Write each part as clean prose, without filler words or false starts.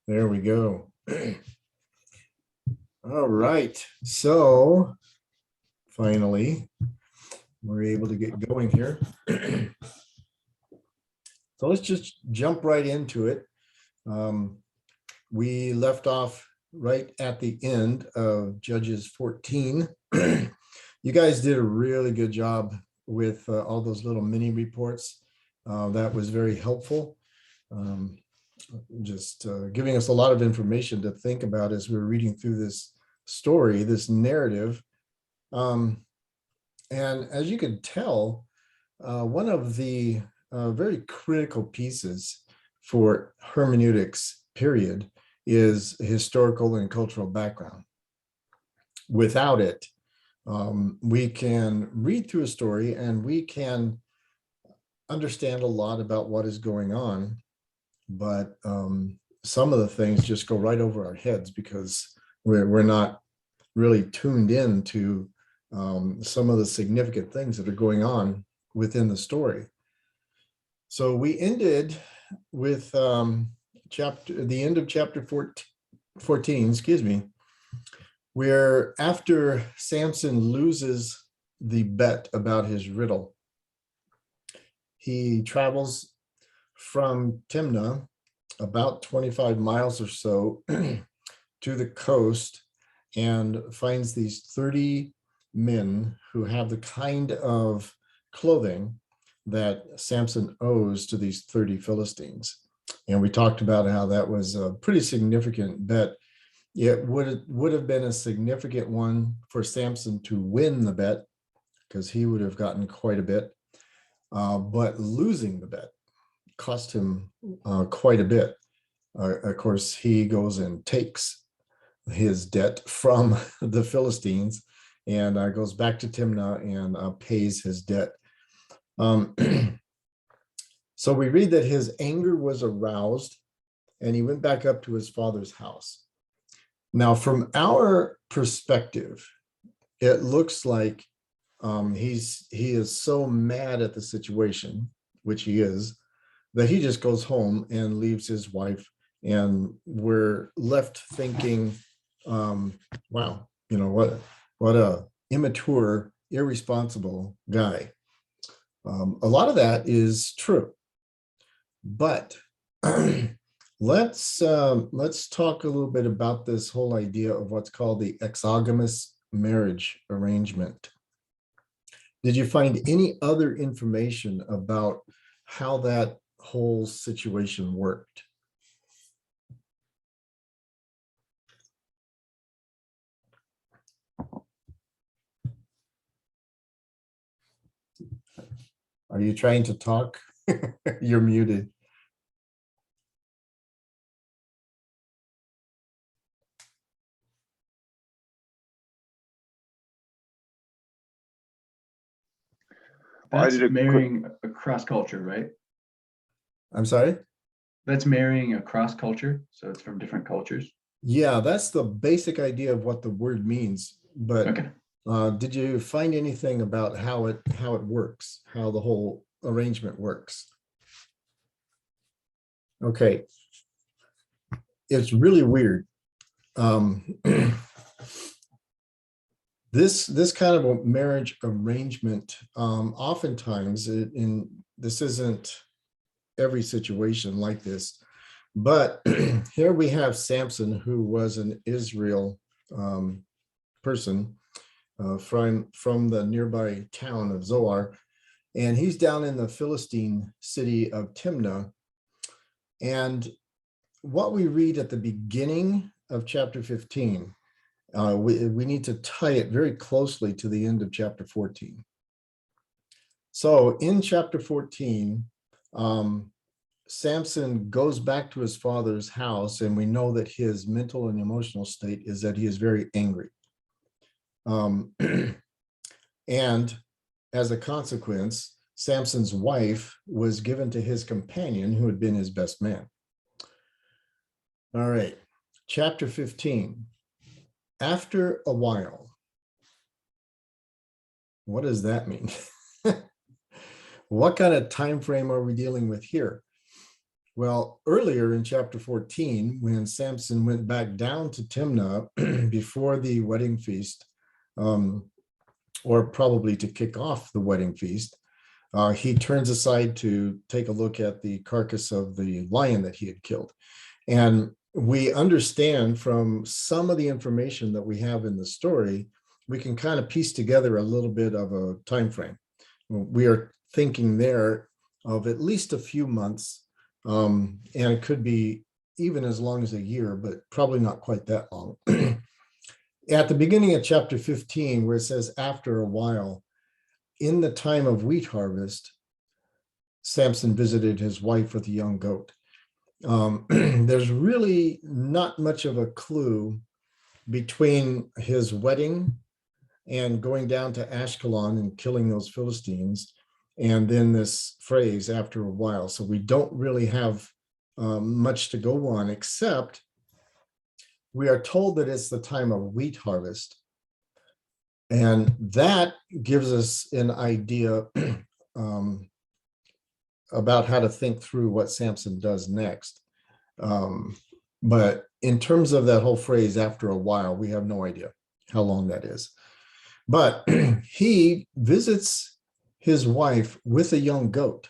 There we go. All right. So finally, we're able to get going here. So let's just jump right into it. We left off right at the end of Judges 14. You guys did a really good job with all those little mini reports. That was very helpful. Just giving us a lot of information to think about as we were reading through this story, this narrative. And as you can tell, one of the very critical pieces for hermeneutics, period, is historical and cultural background. Without it, we can read through a story and we can understand a lot about what is going on, but some of the things just go right over our heads because we're not really tuned in to some of the significant things that are going on within the story. So we ended with the end of chapter 14, excuse me, where after Samson loses the bet about his riddle, he travels from Timnah about 25 miles or so to the coast and finds these 30 men who have the kind of clothing that Samson owes to these 30 Philistines. And we talked about how that was a pretty significant bet. It would have been a significant one for Samson to win the bet because he would have gotten quite a bit. But losing the bet cost him quite a bit. Of course, he goes and takes his debt from the Philistines and goes back to Timnah and pays his debt. So we read that his anger was aroused and he went back up to his father's house. Now, from our perspective, it looks like he is so mad at the situation, which he is, that he just goes home and leaves his wife, and we're left thinking, wow, you know, what a immature, irresponsible guy. A lot of that is true, but let's talk a little bit about this whole idea of what's called the exogamous marriage arrangement. Did you find any other information about how that whole situation worked? Are you trying to talk? You're muted. That's marrying across culture, right? I'm sorry? That's marrying across culture, so it's from different cultures. Yeah, that's the basic idea of what the word means. But Okay. Did you find anything about how it works, how the whole arrangement works? Okay, it's really weird. This kind of a marriage arrangement, oftentimes, this isn't every situation like this, but here we have Samson, who was an Israel person from the nearby town of Zoar, and he's down in the Philistine city of Timnah. And what we read at the beginning of chapter 15, we need to tie it very closely to the end of chapter 14. So in chapter 14, Samson goes back to his father's house, and we know that his mental and emotional state is that he is very angry. And as a consequence, Samson's wife was given to his companion, who had been his best man. All right, chapter 15. After a while. What does that mean? What kind of time frame are we dealing with here? Well, earlier in chapter 14, when Samson went back down to Timnah before the wedding feast, or probably to kick off the wedding feast, he turns aside to take a look at the carcass of the lion that he had killed. And we understand from some of the information that we have in the story, we can kind of piece together a little bit of a time frame. We are thinking there of at least a few months, and it could be even as long as a year, but probably not quite that long. At the beginning of chapter 15, where it says, after a while, in the time of wheat harvest, Samson visited his wife with a young goat. There's really not much of a clue between his wedding and going down to Ashkelon and killing those Philistines, and then this phrase, after a while. So we don't really have much to go on, except we are told that it's the time of wheat harvest. And that gives us an idea about how to think through what Samson does next. But in terms of that whole phrase, after a while, we have no idea how long that is. But he visits his wife with a young goat.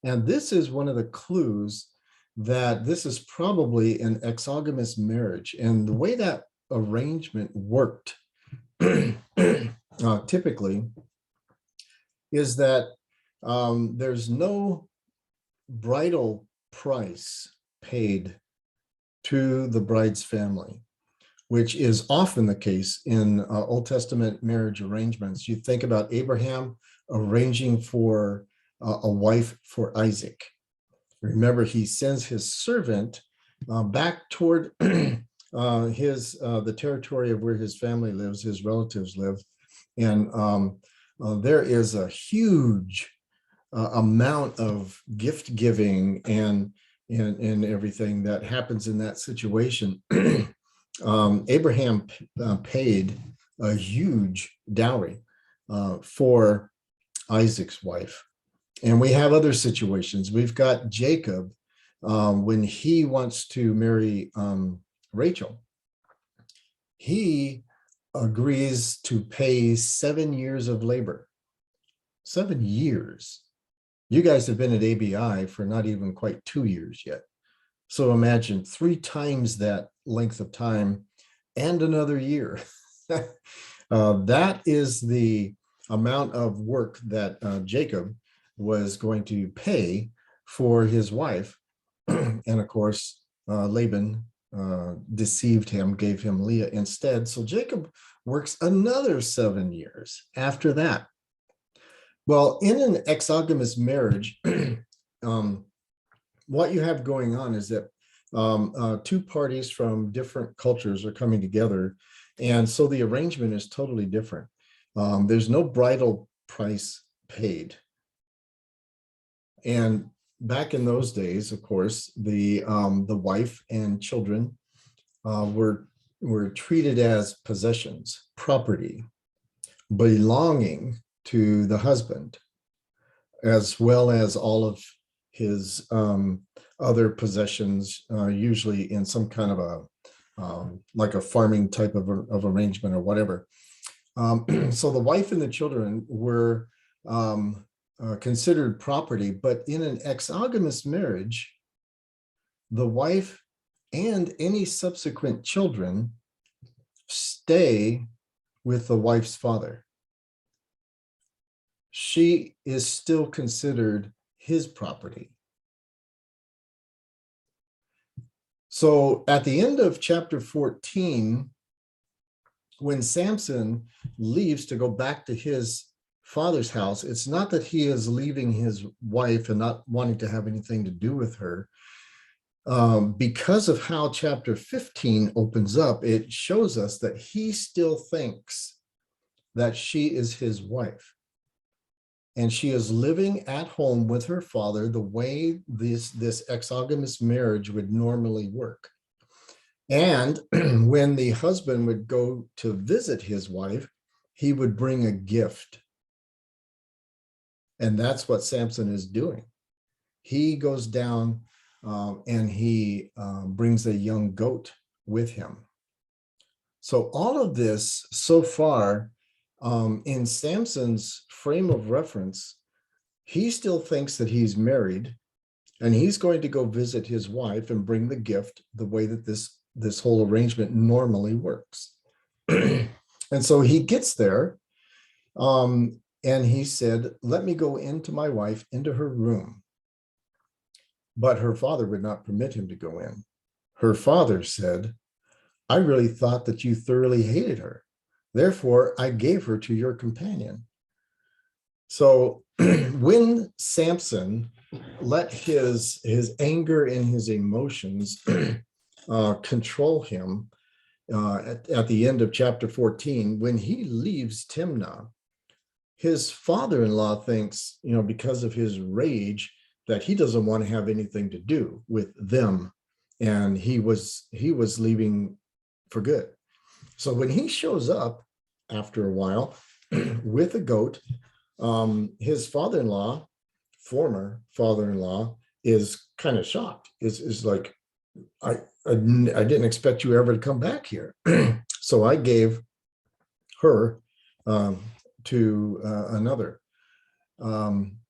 And this is one of the clues that this is probably an exogamous marriage. And the way that arrangement worked typically is that there's no bridal price paid to the bride's family, which is often the case in Old Testament marriage arrangements. You think about Abraham arranging for a wife for Isaac. Remember, he sends his servant back toward the territory of where his family lives, his relatives live. And there is a huge amount of gift giving and everything that happens in that situation. Abraham paid a huge dowry for Isaac's wife. And we have other situations. We've got Jacob when he wants to marry Rachel. He agrees to pay 7 years of labor. 7 years. You guys have been at ABI for not even quite 2 years yet. So imagine 3 times that length of time and another year. That is the amount of work that Jacob was going to pay for his wife. And of course, Laban deceived him, gave him Leah instead. So Jacob works another 7 years after that. Well, in an exogamous marriage, what you have going on is that 2 parties from different cultures are coming together. And so the arrangement is totally different. There's no bridal price paid. And back in those days, of course, the wife and children were treated as possessions, property, belonging to the husband, as well as all of his other possessions, usually in some kind of a like a farming type of arrangement or whatever. So the wife and the children were considered property, but in an exogamous marriage, the wife and any subsequent children stay with the wife's father. She is still considered his property. So at the end of chapter 14, when Samson leaves to go back to his father's house, it's not that he is leaving his wife and not wanting to have anything to do with her. Because of how chapter 15 opens up, it shows us that he still thinks that she is his wife. And she is living at home with her father the way this exogamous marriage would normally work. And when the husband would go to visit his wife, he would bring a gift. And that's what Samson is doing. he goes down and he brings a young goat with him. So all of this so far in Samson's frame of reference, he still thinks that he's married and he's going to go visit his wife and bring the gift the way that this whole arrangement normally works. And so he gets there and he said, let me go into my wife, into her room. But her father would not permit him to go in. Her father said, I really thought that you thoroughly hated her. Therefore, I gave her to your companion. So when Samson let his anger and his emotions control him at the end of chapter 14, when he leaves Timnah, his father-in-law thinks, because of his rage, that he doesn't want to have anything to do with them. And he was leaving for good. So when he shows up after a while with a goat, his father-in-law, former father-in-law, is kind of shocked. Is like, I didn't expect you ever to come back here. So I gave her to another.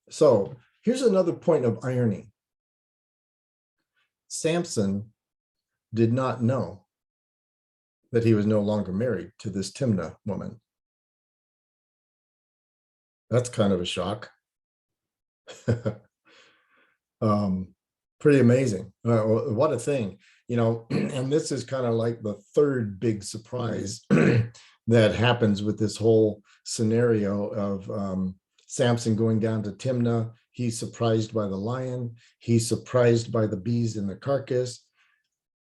So here's another point of irony. Samson did not know that he was no longer married to this Timnah woman. That's kind of a shock. Pretty amazing. What a thing, and this is kind of like the third big surprise that happens with this whole scenario of Samson going down to Timnah. He's surprised by the lion. He's surprised by the bees in the carcass.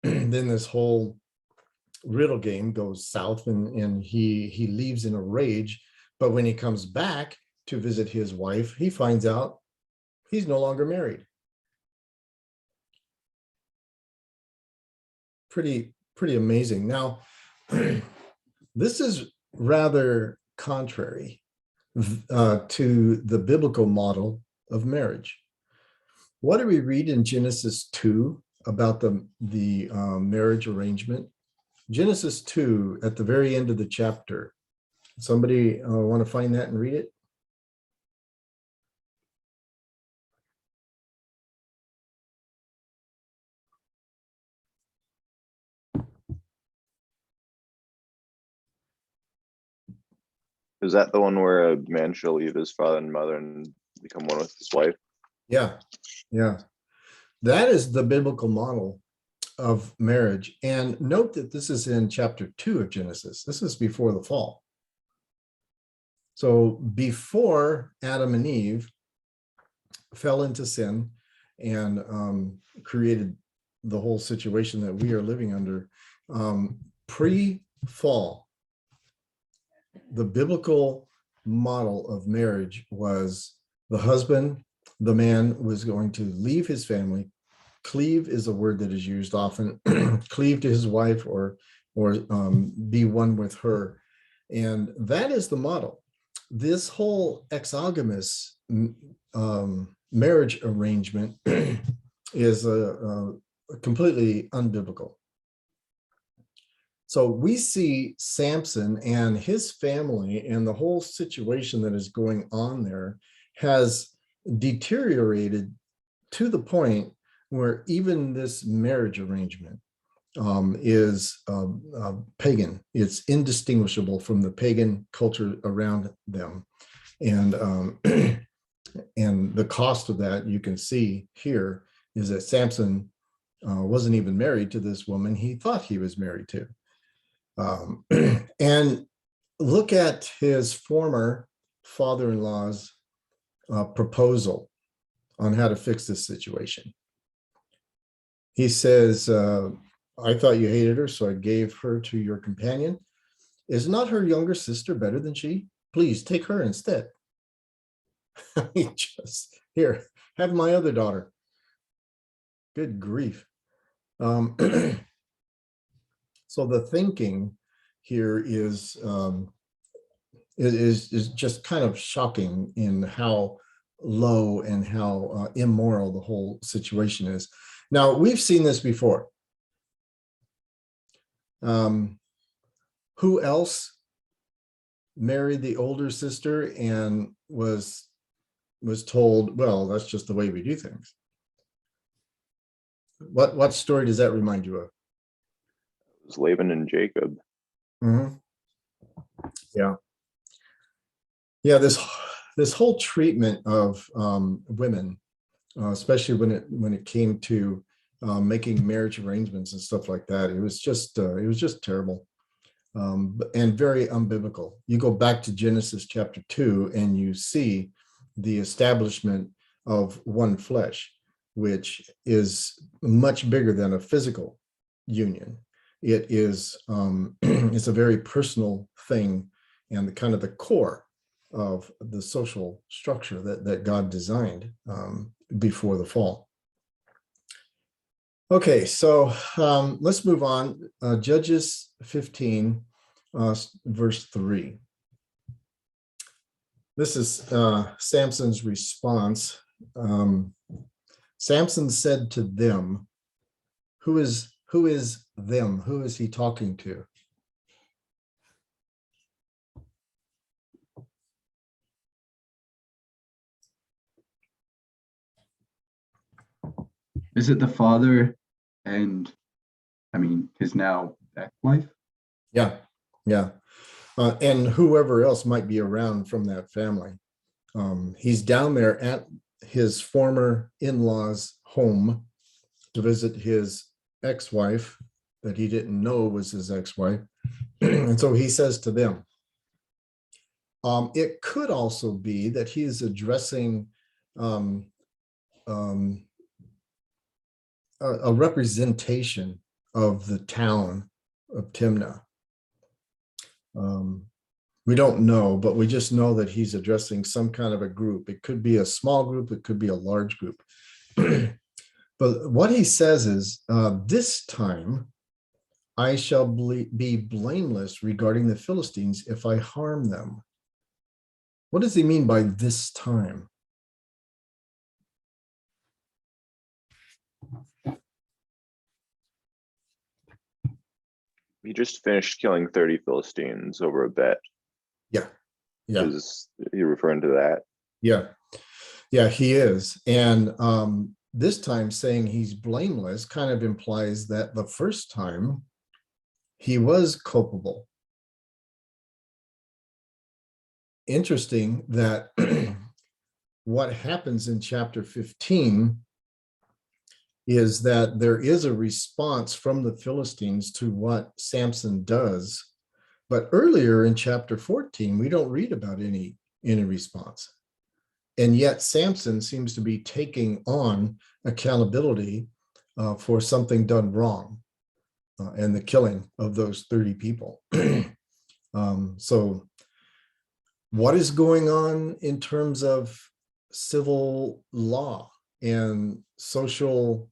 Then this whole riddle game goes south and he leaves in a rage. But when he comes back to visit his wife, he finds out he's no longer married. Pretty amazing. Now, this is rather contrary to the biblical model of marriage. What do we read in Genesis 2 about the marriage arrangement? Genesis 2, at the very end of the chapter. Somebody want to find that and read it? Is that the one where a man shall leave his father and mother and become one with his wife? Yeah. That is the biblical model of marriage. And note that this is in chapter 2 of Genesis. This is before the fall. So before Adam and Eve fell into sin and created the whole situation that we are living under, pre-fall, the biblical model of marriage was the husband, the man, was going to leave his family. Cleave is a word that is used often. Cleave to his wife or be one with her. And that is the model. This whole exogamous marriage arrangement is completely unbiblical. So we see Samson and his family and the whole situation that is going on there has deteriorated to the point where even this marriage arrangement is pagan. It's indistinguishable from the pagan culture around them. And and the cost of that, you can see here, is that Samson wasn't even married to this woman he thought he was married to. And look at his former father-in-law's proposal on how to fix this situation. He says, I thought you hated her, so I gave her to your companion. Is not her younger sister better than she? Please take her instead. Just here, have my other daughter. Good grief. So the thinking here is just kind of shocking in how low and how immoral the whole situation is. Now, we've seen this before. Who else married the older sister and was told, well, that's just the way we do things? What story does that remind you of? It was Laban and Jacob. Mhm. Yeah. Yeah, this whole treatment of women, especially when it came to making marriage arrangements and stuff like that, it was just terrible, and very unbiblical. You go back to Genesis chapter 2 and you see the establishment of one flesh, which is much bigger than a physical union. It is it's a very personal thing, and the kind of the core of the social structure that God designed before the fall. Okay, so let's move on. Judges 15, verse 3. This is Samson's response. Samson said to them, who is them? Who is he talking to? Is it the father and, I mean, his now ex-wife? Yeah, yeah. And whoever else might be around from that family. He's down there at his former in-laws' home to visit his ex-wife that he didn't know was his ex-wife. And so he says to them, it could also be that he is addressing a representation of the town of Timnah. We don't know, but we just know that he's addressing some kind of a group. It could be a small group, it could be a large group. But what he says is, this time I shall be blameless regarding the Philistines if I harm them. What does he mean by this time? He just finished killing 30 Philistines over a bet. Yeah, yeah. Is he referring to that? Yeah, yeah, he is. And this time saying he's blameless kind of implies that the first time he was culpable. Interesting that what happens in chapter 15 is that there is a response from the Philistines to what Samson does. But earlier in chapter 14, we don't read about any response. And yet Samson seems to be taking on accountability for something done wrong, and the killing of those 30 people. So what is going on in terms of civil law and social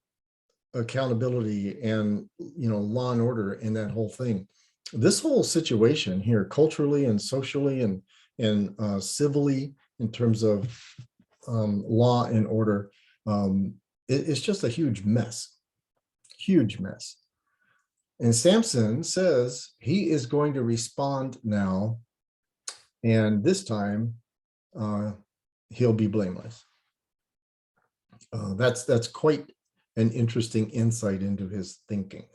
accountability and, law and order in that whole thing? This whole situation here, culturally and socially and civilly, in terms of law and order, it's just a huge mess. And Samson says he is going to respond now, and this time he'll be blameless. That's quite an interesting insight into his thinking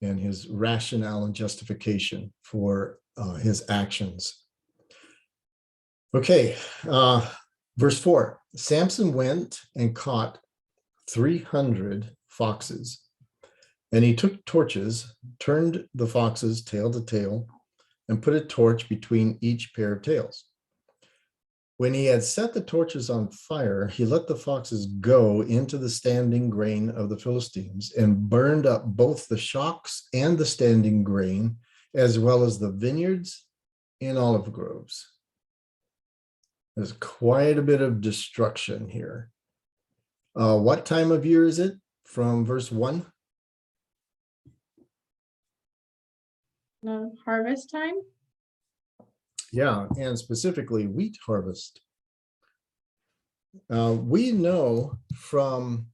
and his rationale and justification for his actions. Okay, verse 4. Samson went and caught 300 foxes, and he took torches, turned the foxes tail to tail, and put a torch between each pair of tails. When he had set the torches on fire, he let the foxes go into the standing grain of the Philistines and burned up both the shocks and the standing grain, as well as the vineyards and olive groves. There's quite a bit of destruction here. What time of year is it? From verse 1? Harvest time. Yeah, and specifically wheat harvest. We know from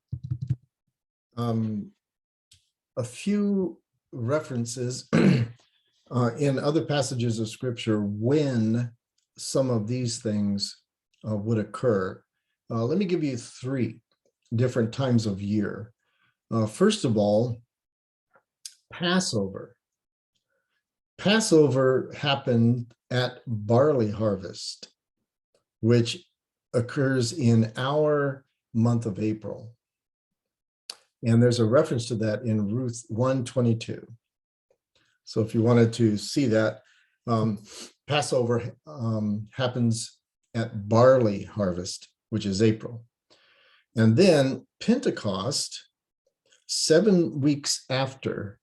a few references in other passages of scripture when some of these things would occur. Let me give you 3 different times of year. First of all, Passover. Passover happened at barley harvest, which occurs in our month of April. And there's a reference to that in Ruth 1:22. So if you wanted to see that, Passover happens at barley harvest, which is April. And then Pentecost, 7 weeks after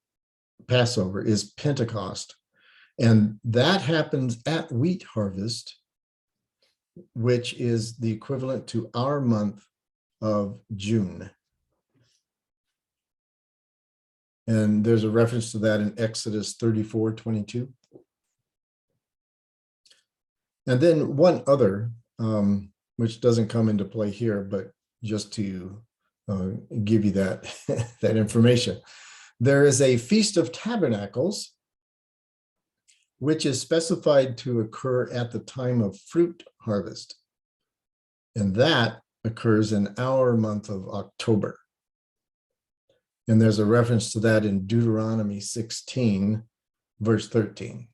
Passover, is Pentecost. And that happens at wheat harvest, which is the equivalent to our month of June. And there's a reference to that in Exodus 34:22. And then one other, which doesn't come into play here, but just to give you that, that information. There is a Feast of Tabernacles, which is specified to occur at the time of fruit harvest. And that occurs in our month of October. And there's a reference to that in Deuteronomy 16, verse 13.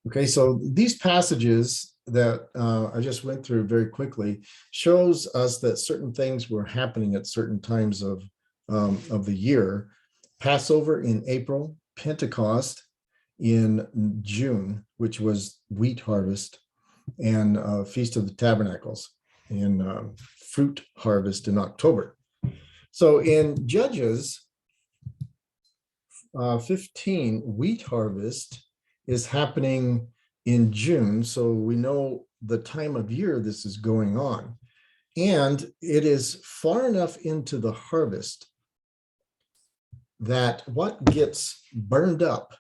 Okay, so these passages that I just went through very quickly shows us that certain things were happening at certain times of the year. Passover in April, Pentecost in June, which was wheat harvest, and Feast of the Tabernacles in fruit harvest in October. So in Judges 15, wheat harvest is happening in June. So we know the time of year this is going on. And it is far enough into the harvest that what gets burned up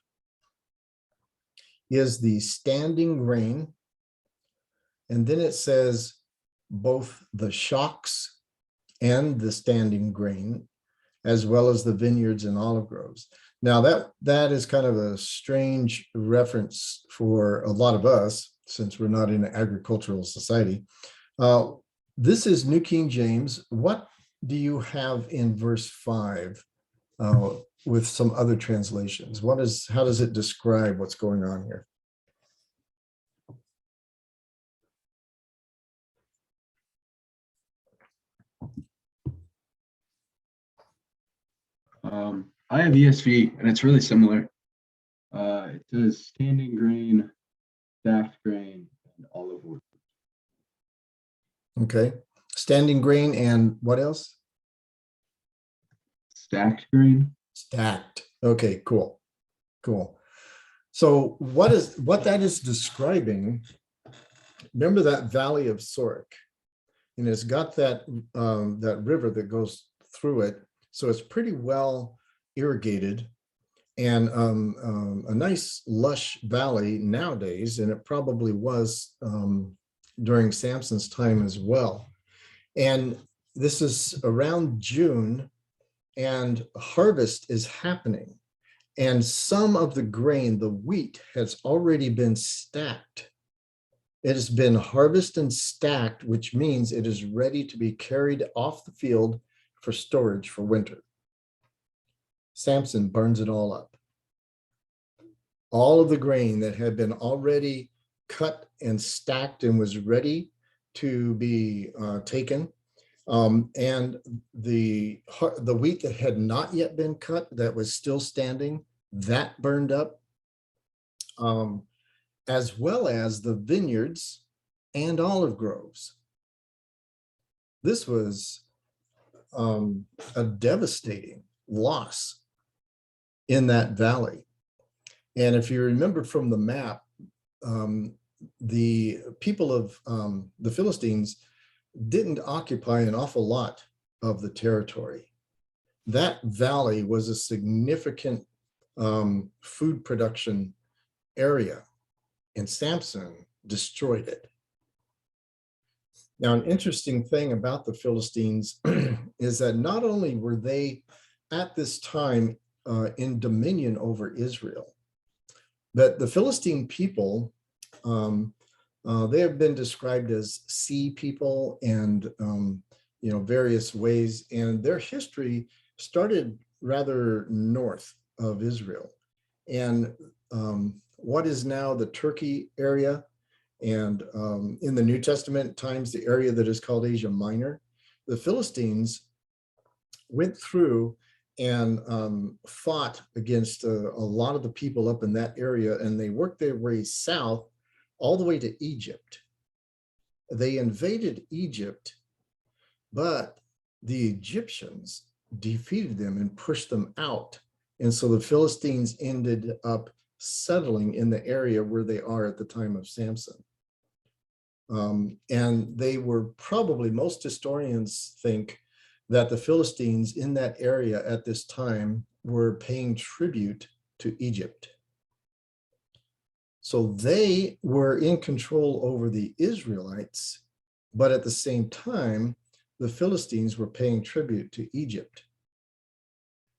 is the standing grain. And then it says both the shocks and the standing grain, as well as the vineyards and olive groves. Now that is kind of a strange reference for a lot of us, since we're not in an agricultural society. This is New King James. What do you have in verse 5 with some other translations? How does it describe what's going on here? I have ESV, and it's really similar. It says standing grain, stacked grain, and olive wood. Okay, standing grain and what else? Stacked grain. Stacked. Okay, cool. So what that is describing, remember that valley of Sorek, and it's got that that river that goes through it. So it's pretty well irrigated and a nice lush valley nowadays, and it probably was during Samson's time as well. And this is around June, and harvest is happening. And some of the grain, the wheat, has already been stacked. It has been harvested and stacked, which means it is ready to be carried off the field for storage for winter. Samson burns it all up. All of the grain that had been already cut and stacked and was ready to be taken, and the wheat that had not yet been cut, that was still standing, that burned up, as well as the vineyards and olive groves. This was a devastating loss in that valley. And if you remember from the map, the people of the Philistines didn't occupy an awful lot of the territory. That valley was a significant food production area, and Samson destroyed it. Now, an interesting thing about the Philistines is that not only were they at this time in dominion over Israel, but the Philistine people, they have been described as sea people and various ways, and their history started rather north of Israel, and what is now the Turkey area, and in the New Testament times, the area that is called Asia Minor. The Philistines went through and fought against a lot of the people up in that area, and they worked their way south all the way to Egypt. They invaded Egypt, but the Egyptians defeated them and pushed them out. And so the Philistines ended up settling in the area where they are at the time of Samson. And they were probably, most historians think that the Philistines in that area at this time were paying tribute to Egypt. So they were in control over the Israelites, but at the same time, the Philistines were paying tribute to Egypt.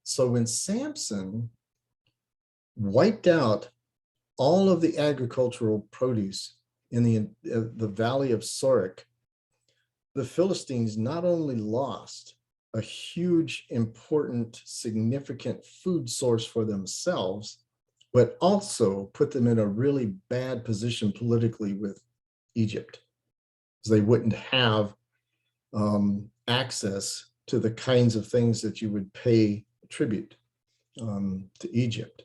So when Samson wiped out all of the agricultural produce in the valley of Sorek, the Philistines not only lost a huge, important, significant food source for themselves, but also put them in a really bad position politically with Egypt, because they wouldn't have access to the kinds of things that you would pay tribute to Egypt.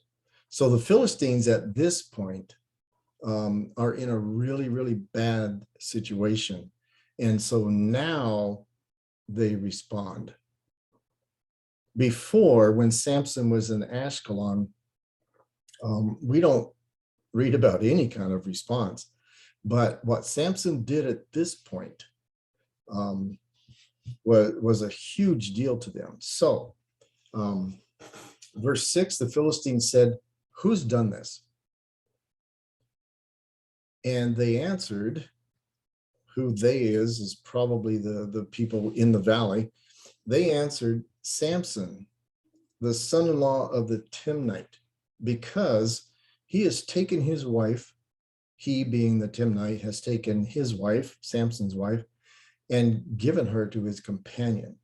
So the Philistines at this point are in a really, really bad situation. And so now they respond. Before, when Samson was in Ashkelon, we don't read about any kind of response. But what Samson did at this point was a huge deal to them. So verse 6, the Philistines said, "Who's done this?" And they answered, who they is probably the people in the valley. They answered, "Samson, the son-in-law of the Timnite, because he has taken his wife," he being the Timnite has taken his wife, Samson's wife, "and given her to his companion."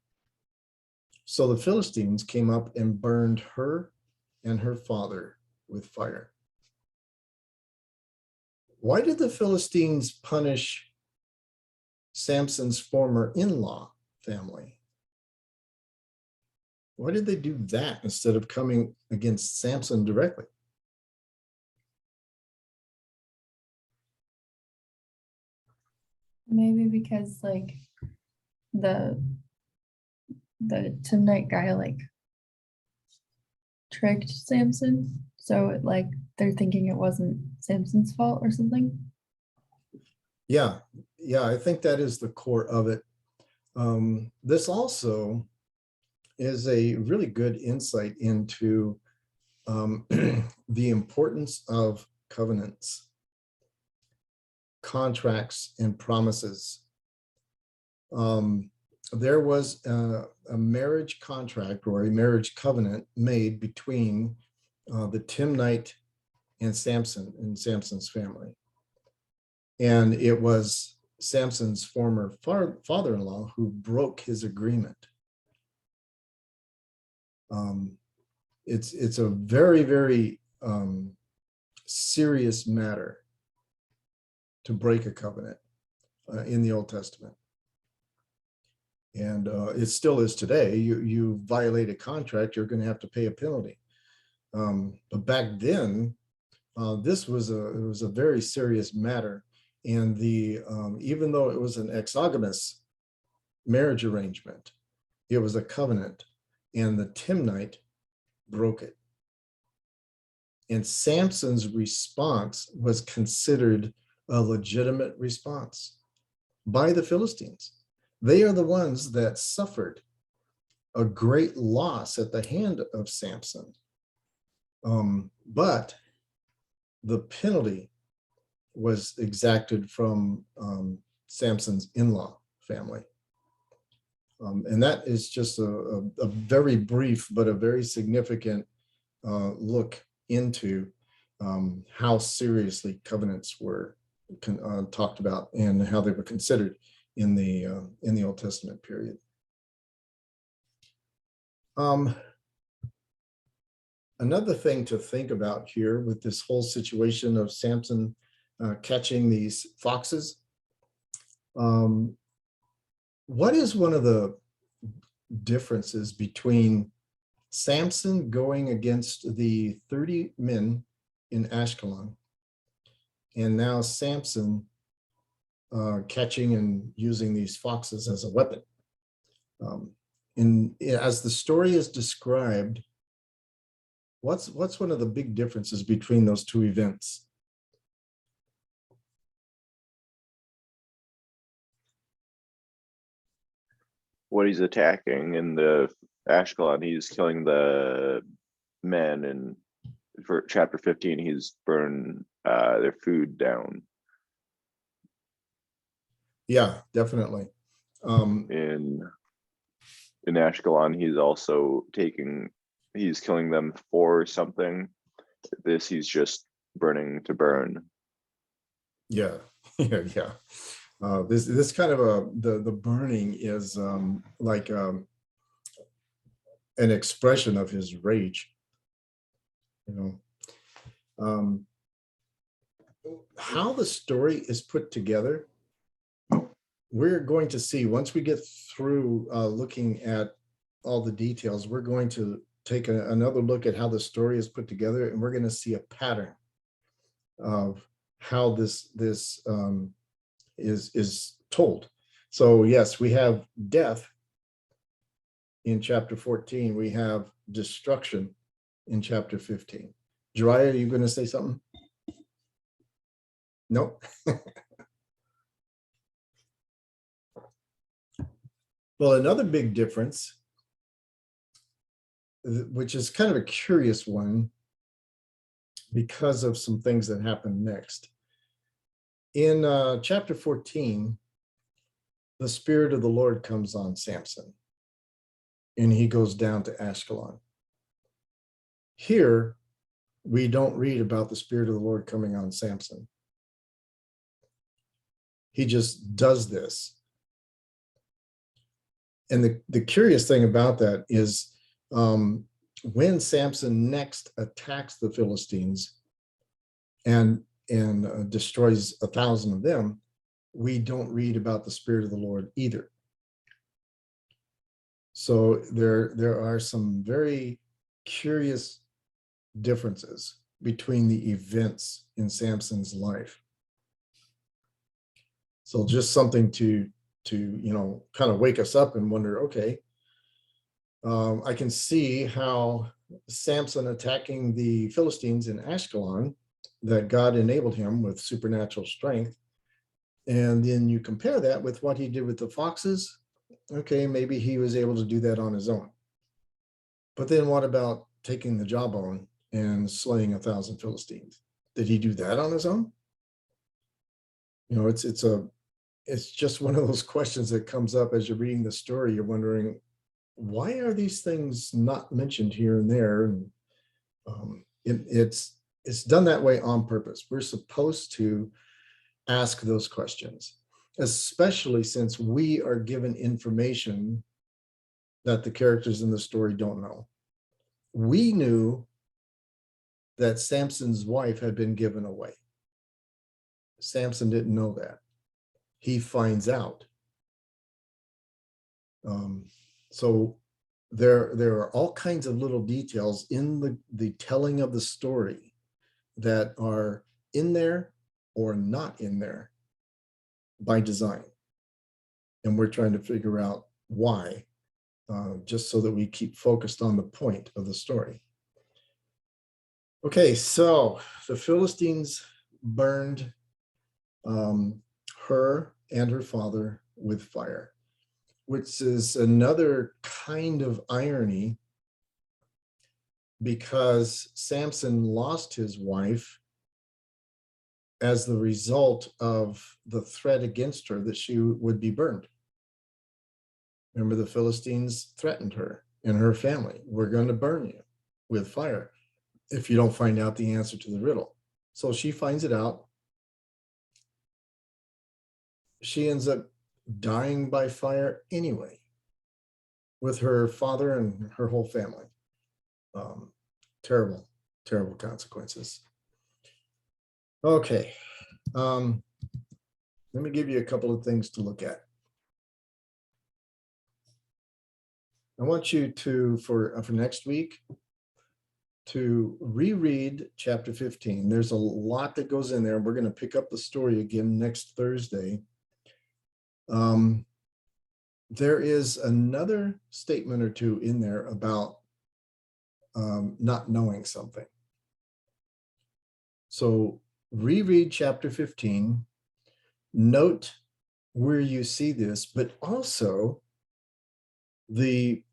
So the Philistines came up and burned her and her father with fire. Why did the Philistines punish Samson's former in-law family? Why did they do that instead of coming against Samson directly? Maybe because like the Timnite guy like tricked Samson, so like they're thinking it wasn't Samson's fault or something. Yeah, I think that is the core of it. This also is a really good insight into the importance of covenants, contracts, and promises. There was a marriage contract or a marriage covenant made between the Timnite and Samson and Samson's family. And it was Samson's former father-in-law who broke his agreement. It's a very, very serious matter to break a covenant in the Old Testament. And it still is today. You violate a contract, you're going to have to pay a penalty. But back then, this was a very serious matter. And even though it was an exogamous marriage arrangement, it was a covenant, and the Timnite broke it. And Samson's response was considered a legitimate response by the Philistines. They are the ones that suffered a great loss at the hand of Samson. But the penalty was exacted from Samson's in-law. family. And that is just a very brief, but a very significant look into how seriously covenants were talked about and how they were considered in the Old Testament period. Another thing to think about here with this whole situation of Samson catching these foxes. What is one of the differences between Samson going against the 30 men in Ashkelon and now Samson catching and using these foxes as a weapon? As the story is described, what's one of the big differences between those two events? What he's attacking in the Ashkelon, he's killing the men, and for chapter 15, he's burned their food down. Yeah, definitely. In Ashkelon, he's also he's killing them for something. This, he's just burning to burn. Yeah, yeah. This kind of the burning is like an expression of his rage. How the story is put together, we're going to see once we get through looking at all the details. We're going to take another look at how the story is put together, and we're going to see a pattern of how this is told. So yes, we have death in chapter 14. We have destruction in chapter 15. Jariah, are you going to say something? Nope. Well, another big difference, which is kind of a curious one because of some things that happen next. In chapter 14, the Spirit of the Lord comes on Samson, and he goes down to Ashkelon. Here, we don't read about the Spirit of the Lord coming on Samson. He just does this. And the curious thing about that is when Samson next attacks the Philistines and destroys 1,000 of them, we don't read about the Spirit of the Lord either. So there are some very curious differences between the events in Samson's life. So just something to kind of wake us up and wonder, okay, I can see how Samson attacking the Philistines in Ashkelon, that God enabled him with supernatural strength. And then you compare that with what he did with the foxes. Okay, maybe he was able to do that on his own. But then what about taking the jawbone and slaying 1,000 Philistines? Did he do that on his own? It's just one of those questions that comes up as you're reading the story. You're wondering, why are these things not mentioned here and there? And it's done that way on purpose. We're supposed to ask those questions, especially since we are given information that the characters in the story don't know. We knew that Samson's wife had been given away. Samson didn't know that. He finds out. So there are all kinds of little details in the telling of the story that are in there or not in there by design. And we're trying to figure out why, just so that we keep focused on the point of the story. Okay, so the Philistines burned her and her father with fire, which is another kind of irony, because Samson lost his wife as the result of the threat against her that she would be burned Remember, the Philistines threatened her and her family. We're going to burn you with fire if you don't find out the answer to the riddle. So she finds it out. She ends up dying by fire anyway, with her father and her whole family. Terrible, terrible consequences. Okay. Let me give you a couple of things to look at. I want you to, for next week, to reread chapter 15. There's a lot that goes in there. We're going to pick up the story again next Thursday. There is another statement or two in there about not knowing something. So reread chapter 15, note where you see this, but also we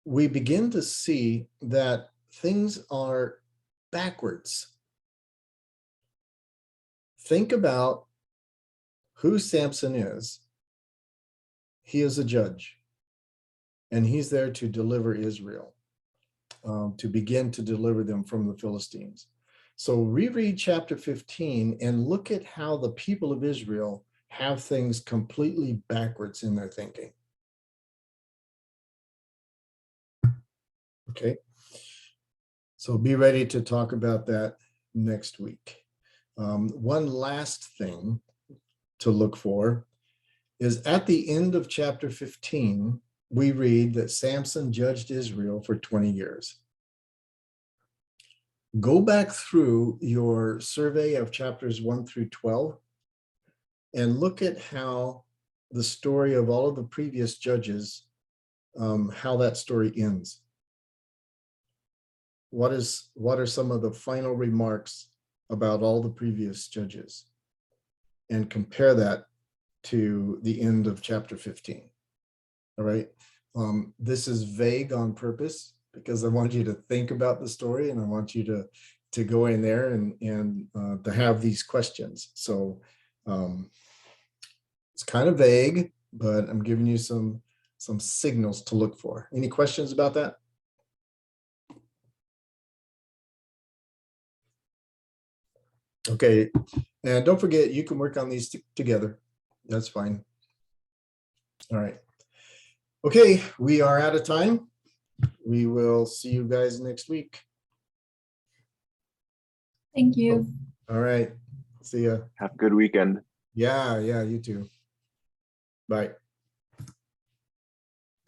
begin to see that things are backwards. Think about who Samson is. He is a judge, and he's there to deliver Israel, to begin to deliver them from the Philistines. So reread chapter 15 and look at how the people of Israel have things completely backwards in their thinking. Okay, so be ready to talk about that next week. One last thing to look for is at the end of chapter 15, we read that Samson judged Israel for 20 years. Go back through your survey of chapters 1 through 12 and look at how the story of all of the previous judges, how that story ends. What are some of the final remarks about all the previous judges? And compare that to the end of chapter 15. All right. This is vague on purpose because I want you to think about the story, and I want you to go in there and to have these questions. So it's kind of vague, but I'm giving you some signals to look for. Any questions about that? Okay, and don't forget, you can work on these together. That's fine. All right. Okay, we are out of time. We will see you guys next week. Thank you. All right. See ya. Have a good weekend. Yeah, you too. Bye.